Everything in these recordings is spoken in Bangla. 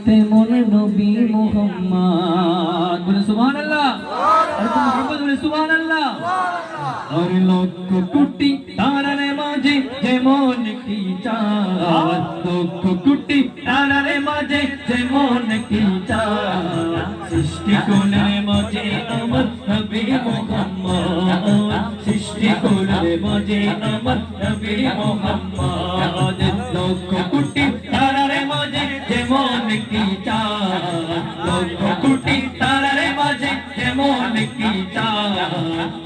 তেমন নবী মুহাম্মদ। বলে সুবহানাল্লাহ। আর মুহাম্মদ বলে সুবহানাল্লাহ। আর লক্ষ কোটি তারার মাঝে যেমন কি চাঁদ, লক্ষ কোটি তারার মাঝে যেমন কি চাঁদ, সৃষ্টি কোণের মাঝে আমার নবী মুহাম্মদ, সৃষ্টি কোণের মাঝে আমার নবী মুহাম্মদ। লক্ষ কোটি তারার মাঝে যেমন কি চাঁদ, লক্ষ কোটি তারার মাঝে যেমন কি চাঁদ,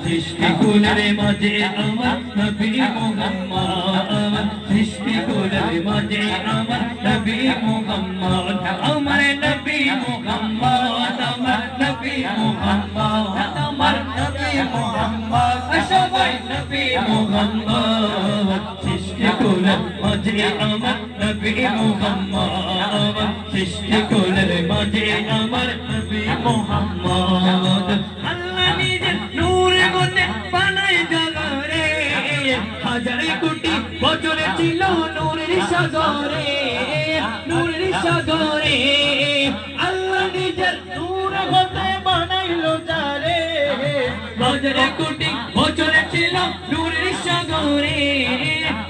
সৃষ্টি কোণের মাঝে আমার নবী মুহাম্মদ, সৃষ্টি কোণের মাঝে আমার নবী মুহাম্মদ, আমার নবী মুহাম্মদ, আমার নবী মুহাম্মদ, আমার নবী মুহাম্মদ, সবাই নবী মুহাম্মদ, সৃষ্টি কোণের মাঝে আমার নবী মুহাম্মদ, সৃষ্টি কোণের মাঝে আমার নবী মুহাম্মদ। আল্লাহ নিজের নূর গুণে বানায় জগরে, হাজার কোটি বছরে ছিল নূরের সাগরে, নূরের সাগরে আল্লাহ নিজের নূর হতে বানাইলো যারে, হাজার কোটি বছরে ছিল নূরের সাগরে,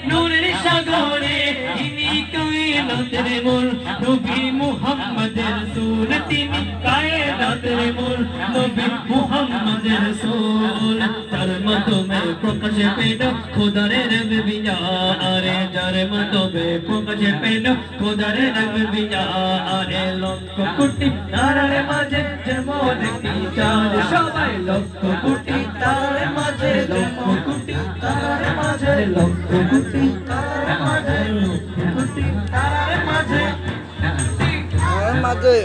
নূরের সাগরে তিনি কায়নাতের মূল নবী মুহাম্মদের রাসূল, তিনি কায়নাতের মূল নবী মুহাম্মদের রাসূল, যার মাধ্যমে প্রকাশে পেল খোদার নববিয়া, আরে যার মাধ্যমে প্রকাশে পেল খোদার নববিয়া, আরে লক্ষ কোটি তারার মাঝে যেমন কি চাঁদ, সবাই লক্ষ কোটি তারার মাঝে, লক্ষ কোটি তারার মাঝে, লক্ষ কোটি তারার মাঝে, লক্ষ কোটি তারার মাঝে, মাঝে